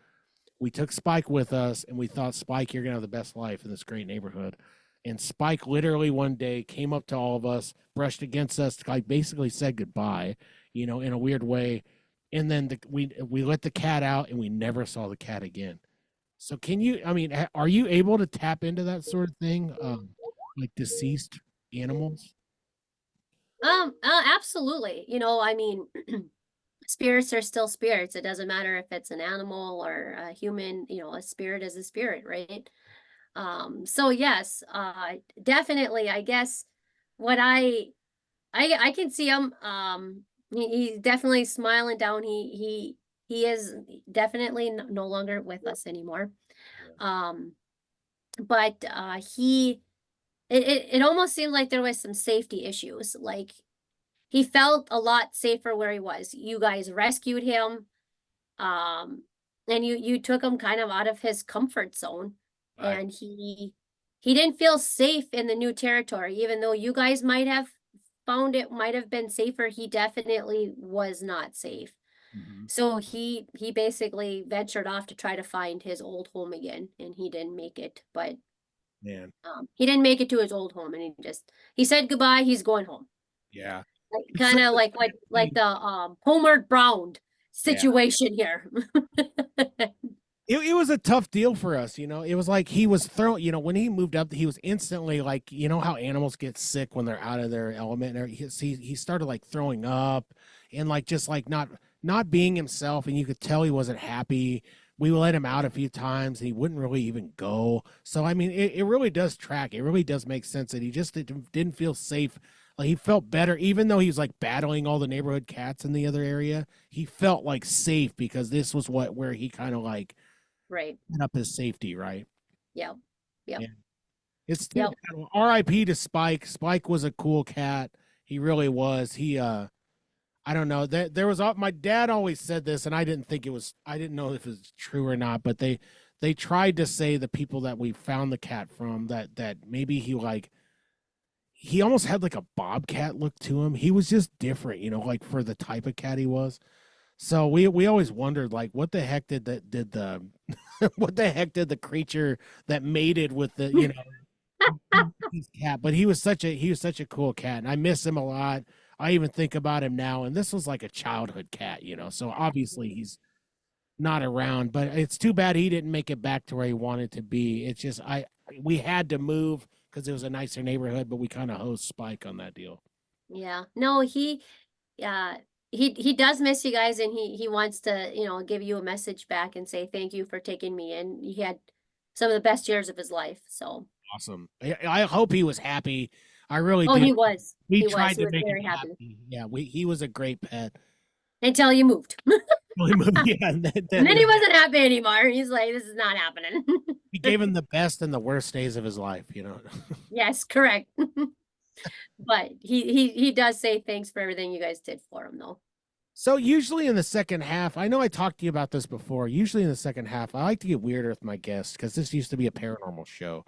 we took Spike with us, and we thought, Spike, you're gonna have the best life in this great neighborhood. And Spike literally one day came up to all of us, brushed against us, like basically said goodbye, in a weird way. And then we let the cat out, and we never saw the cat again. So are you able to tap into that sort of thing, like deceased animals? Absolutely. I mean, spirits are still spirits. It doesn't matter if it's an animal or a human, a spirit is a spirit, right? So yes, definitely, I guess what I can see him, he's definitely smiling down. He is definitely no longer with us anymore. But it almost seemed like there was some safety issues. Like he felt a lot safer where he was. You guys rescued him, and you took him kind of out of his comfort zone, Right. and he didn't feel safe in the new territory, even though you guys might have found it might have been safer. He definitely was not safe. Mhm. So he basically ventured off to try to find his old home again, and he didn't make it. But Man, he didn't make it to his old home, and he said goodbye. He's going home, yeah. like It's kind such of a like tragedy. the Homeward Bound Yeah. situation here. It was a tough deal for us, It was like he was thrown, when he moved up, he was instantly like, how animals get sick when they're out of their element. Or he started like throwing up and like just like not being himself, and you could tell he wasn't happy. We let him out a few times, and he wouldn't really even go. So I mean, it really does track. It really does make sense that he just didn't feel safe. Like he felt better, even though he was like battling all the neighborhood cats in the other area. He felt like safe because this was where he kind of like Right. set up his safety, right? Yep. Yep. Yeah. It's too Yep. bad. R.I.P. to Spike. Spike was a cool cat. He really was. I don't know. There was my dad always said this, and I didn't know if it was true or not, but they tried to say, the people that we found the cat from, that maybe he almost had like a bobcat look to him. He was just different, like for the type of cat he was. So we always wondered, like, what the heck did the what the heck did the creature that mated with the his cat? But he was such a cool cat, and I miss him a lot. I even think about him now, and this was like a childhood cat, So obviously he's not around, but it's too bad he didn't make it back to where he wanted to be. It's just we had to move because it was a nicer neighborhood, but we kind of hosed Spike on that deal. Yeah. No, uh he does miss you guys, and he wants to, give you a message back and say thank you for taking me in. He had some of the best years of his life. So Awesome. I hope he was happy. I really oh, did. he was. We He was. tried He to was make him very happy happy. Yeah, he was a great pet. until you moved. Yeah, and And then he wasn't happy anymore. He's like, this is not happening. he gave him the best and the worst days of his life, you know. Yes, correct. But he does say thanks for everything you guys did for him, though. So usually in the second half, I know I talked to you about this before. Usually in the second half, I like to get weirder with my guests because this used to be a paranormal show.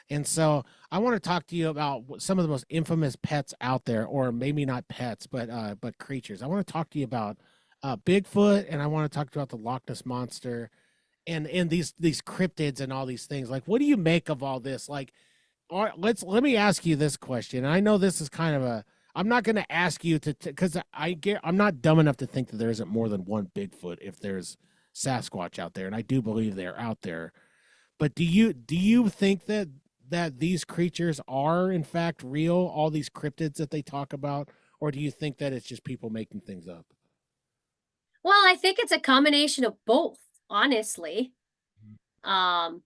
And so I want to talk to you about some of the most infamous pets out there, or maybe not pets, but creatures. I want to talk to you about Bigfoot, and I want to talk to you about the Loch Ness monster, and these cryptids and all these things. Like, what do you make of all this? Like, all right, let me ask you this question. I know this is kind of a. I'm not going to ask you to because I'm not dumb enough to think that there isn't more than one Bigfoot if there's Sasquatch out there, and I do believe they're out there. But do you think that these creatures are in fact real? All these cryptids that they talk about, or do you think that it's just people making things up? Well, I think it's a combination of both, honestly. Um,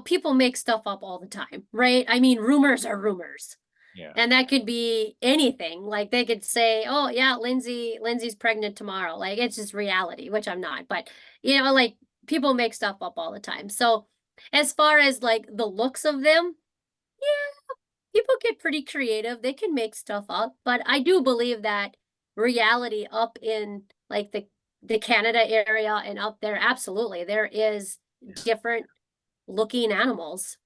people make stuff up all the time, right? I mean, rumors are rumors. Yeah. And that could be anything. Like they could say, "Oh, yeah, Lindsay's pregnant tomorrow." Like it's just reality, which I'm not. But like people make stuff up all the time. So, as far as like the looks of them, yeah, people get pretty creative. They can make stuff up, but I do believe that reality up in like the Canada area and up there, absolutely, there is different looking animals,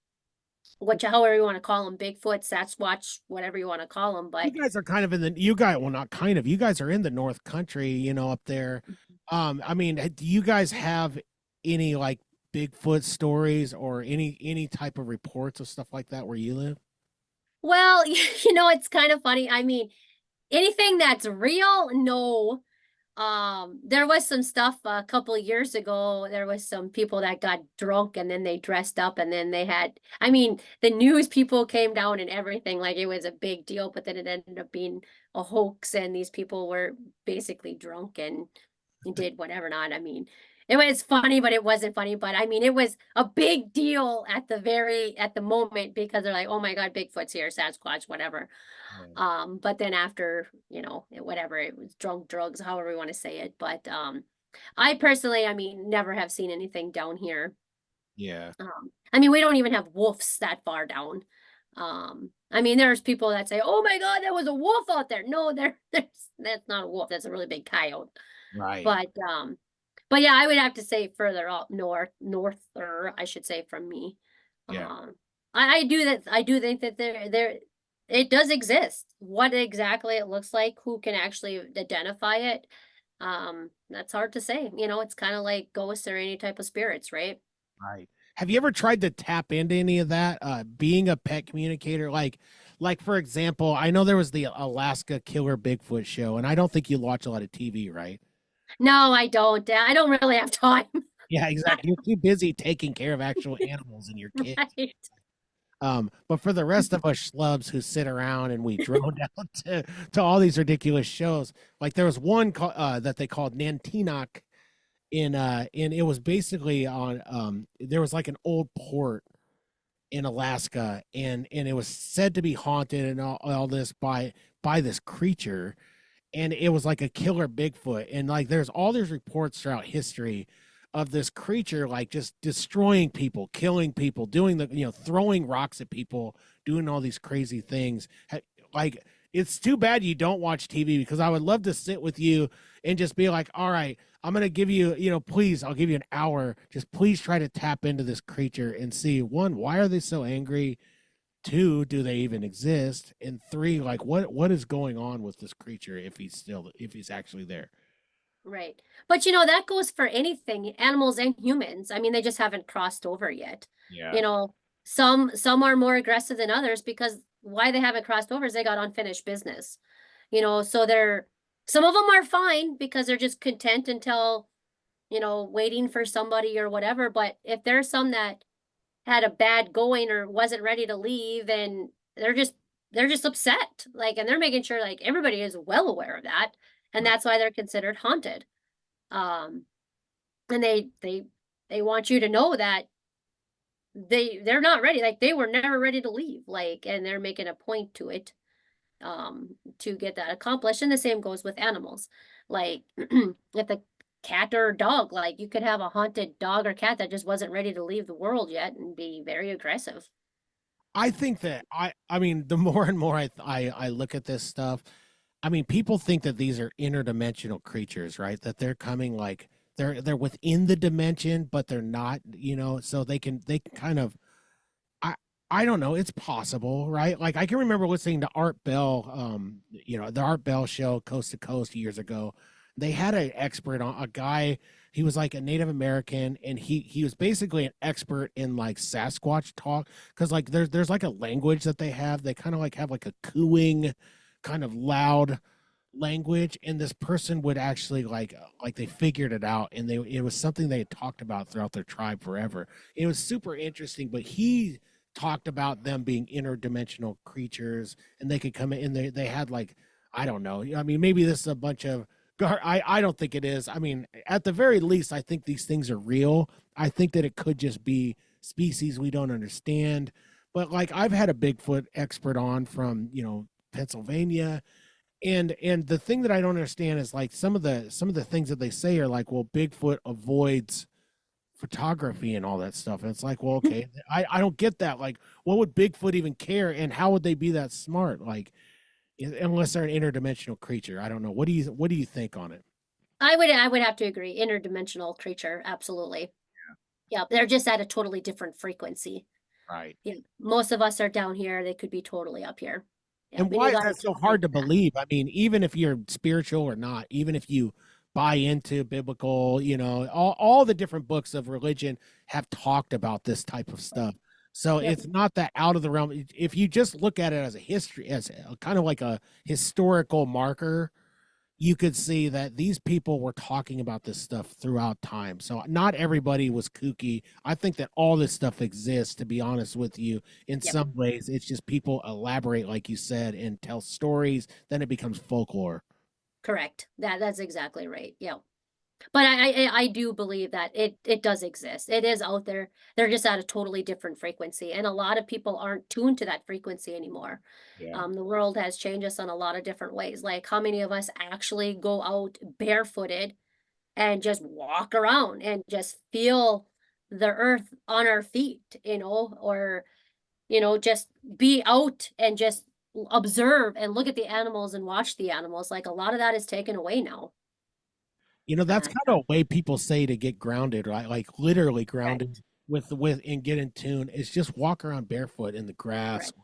which however you want to call them, Bigfoot, Sasquatch, whatever you want to call them. You But guys are kind of well, not kind of. You guys are in the North Country, up there. I mean, do you guys have any like Bigfoot stories or any type of reports of stuff like that where you live? well, it's kind of funny. I mean, anything that's real, no. There was some stuff a couple of years ago. There was some people that got drunk and then they dressed up and then they had, I mean, the news people came down and everything, like it was a big deal, but then it ended up being a hoax and these people were basically drunk and did whatever not. I mean, it was funny, but it wasn't funny. But I mean, it was a big deal at the moment because they're like, oh my God, Bigfoot's here, Sasquatch, whatever. But then after, whatever, it was drunk drugs, however you want to say it. But I personally, I mean, never have seen anything down here. Yeah. I mean, we don't even have wolves that far down. I mean, there's people that say, "Oh my God, there was a wolf out there." No, that's not a wolf. That's a really big coyote. Right. But yeah, I would have to say further up norther, I should say, from me. Yeah. I do think that there it does exist. What exactly it looks like, who can actually identify it? That's hard to say. It's kind of like ghosts or any type of spirits, right? Right. Have you ever tried to tap into any of that? Being a pet communicator, like for example, I know there was the Alaska Killer Bigfoot show, and I don't think you watch a lot of TV, right? No, I don't. I don't really have time. Yeah, exactly. You're too busy taking care of actual animals and your kids. Right. But for the rest of us schlubs who sit around and we drone out to all these ridiculous shows, like there was one that they called Nantinaq and it was basically on there was like an old port in Alaska and it was said to be haunted and all this by this creature, and it was like a killer Bigfoot, and like there's all these reports throughout history of this creature like just destroying people, killing people, doing throwing rocks at people, doing all these crazy things. Like it's too bad you don't watch TV because I would love to sit with you and just be like, all right, I'm going to give you, please, I'll give you an hour. Just please try to tap into this creature and see, one, why are they so angry? Two, do they even exist? And three, like what is going on with this creature if he's actually there? Right. But that goes for anything, animals and humans. I mean, they just haven't crossed over yet. Yeah. Some are more aggressive than others because why they haven't crossed over is they got unfinished business. So some of them are fine because they're just content until, waiting for somebody or whatever. But if there's some that had a bad going or wasn't ready to leave and they're just upset, like, and they're making sure like everybody is well aware of that. And that's why they're considered haunted. And they want you to know that they're not ready. Like they were never ready to leave. Like, and they're making a point to it, to get that accomplished. And the same goes with animals. Like if cat or dog. Like you could have a haunted dog or cat that just wasn't ready to leave the world yet and be very aggressive. I think that I mean, the more and more I look at this stuff, I mean, people think that these are interdimensional creatures, right? That they're coming like they're within the dimension, but they're not, so they can kind of I I don't know, it's possible, right? Like I can remember listening to Art Bell, the Art Bell show Coast to Coast years ago. They had an expert on a guy, he was like a Native American, and he was basically an expert in like Sasquatch talk, because like there's like a language that they have. They kind of like have like a cooing, kind of loud language, and this person would actually like they figured it out, and it was something they had talked about throughout their tribe forever. It was super interesting, but he talked about them being interdimensional creatures, and they could come in, and they had like, I don't know, I mean, maybe this is a bunch of I don't think it is. I mean, at the very least, I think these things are real. I think that it could just be species we don't understand. But like I've had a Bigfoot expert on from, Pennsylvania, and the thing that I don't understand is like some of the things that they say are like, well, Bigfoot avoids photography and all that stuff. And it's like, well, okay, I don't get that. Like, what would Bigfoot even care, and how would they be that smart? Like, unless they're an interdimensional creature. I don't know. What do you think on it? I would have to agree. Interdimensional creature, absolutely. Yeah, they're just at a totally different frequency. Right. Yeah, most of us are down here. They could be totally up here. Yeah, And we why need is a lot that of so time hard to for that. believe? I mean, even if you're spiritual or not, even if you buy into biblical, all the different books of religion have talked about this type of stuff. So Yep. it's not that out of the realm. If you just look at it as a history, as kind of like a historical marker, you could see that these people were talking about this stuff throughout time. So not everybody was kooky. I think that all this stuff exists, to be honest with you. In Yep. some ways, it's just people elaborate, like you said, and tell stories, then it becomes folklore. Correct. That's exactly right. Yeah. But I do believe that it does exist. It is out there. They're just at a totally different frequency, and a lot of people aren't tuned to that frequency anymore. Yeah. The world has changed us in a lot of different ways. Like how many of us actually go out barefooted and just walk around and just feel the earth on our feet, or just be out and just observe and look at the animals and watch the animals. Like a lot of that is taken away now. That's And kind of a way people say to get grounded, right? Like literally grounded correct, with and get in tune. It's just walk around bawight in the grass correct.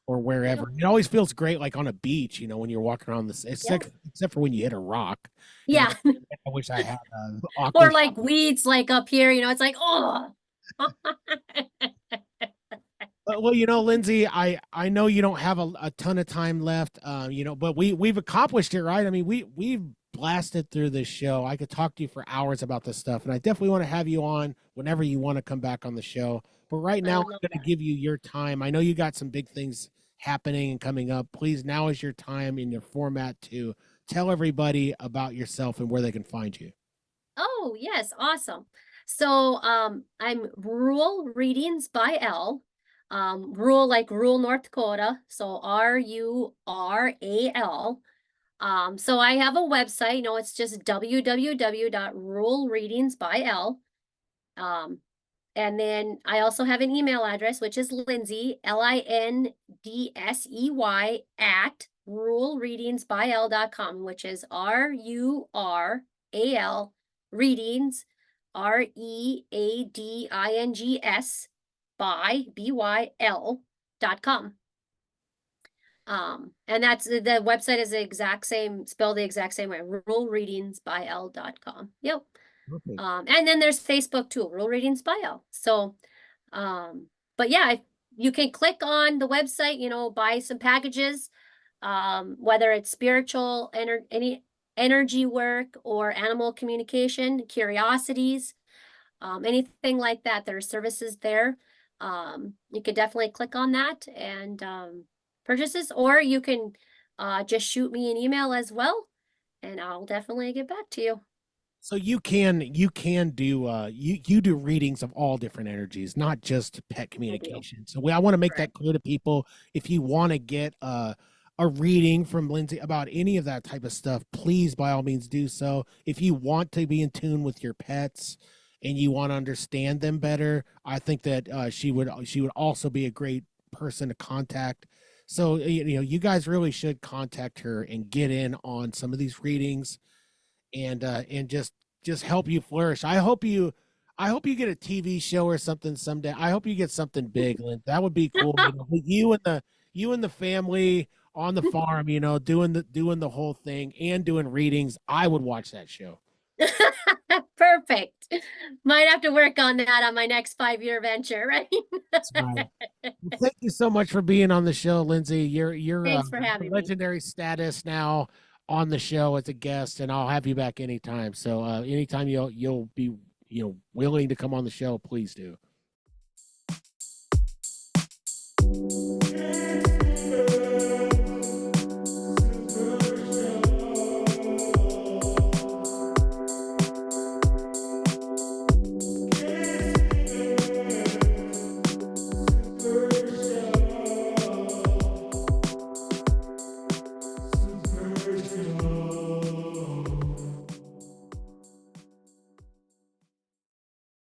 or Yep. wherever. It always feels great, like on a beach, when you're walking around this, Yeah. except for when you hit a rock. And Yeah. I wish I had Or awkward. like weeds like up here, it's like, oh. Well, Lindsay, I know you don't have a ton of time left, but we've accomplished it, right? I mean, we've blasted through this show. I could talk to you for hours about this stuff, and I definitely want to have you on whenever you want to come back on the show. But right I now, would I'm love going to that. give you your time. I know you got some big things happening and coming up. Please, now is your time in your format to tell everybody about yourself and where they can find you. Oh, yes, awesome. So I'm Rural Readings by L. Rural like rural North Dakota. So RURAL. So I have a website, it's just www.ruralreadingsbyl. And then I also have an email address, which is Lindsay, LINDSEY at ruralreadingsbyl.com, which is RURAL readings, READINGS by BYL.com. And that's the website is the exact same, spelled the exact same way, ruralreadingsbyl.com. Yep. Perfect. And then there's Facebook too, Rural Readings by L. So, but yeah, you can click on the website, buy some packages, whether it's spiritual, any energy work or animal communication, curiosities, anything like that. There are services there. You could definitely click on that and purchases, or you can just shoot me an email as well, and I'll definitely get back to you. So you can do you do readings of all different energies, not just pet I do. communication. So I want to make that Correct. clear to people. If you want to get a reading from Lindsay about any of that type of stuff, please by all means do so. If you want to be in tune with your pets and you want to understand them better, I think that she would also be a great person to contact. So you guys really should contact her and get in on some of these readings and just help you flourish. I hope you get a TV show or something someday. I hope you get something big, Lynn. That would be cool. With you and the family on the farm, doing the whole thing and doing readings. I would watch that show. Perfect. Might have to work on that on my next 5-year venture, right? That's right. Well, thank you so much for being on the show, Lindsay. You're Thanks for having me. legendary status now on the show as a guest, and I'll have you back anytime. So anytime you'll be willing to come on the show, please do.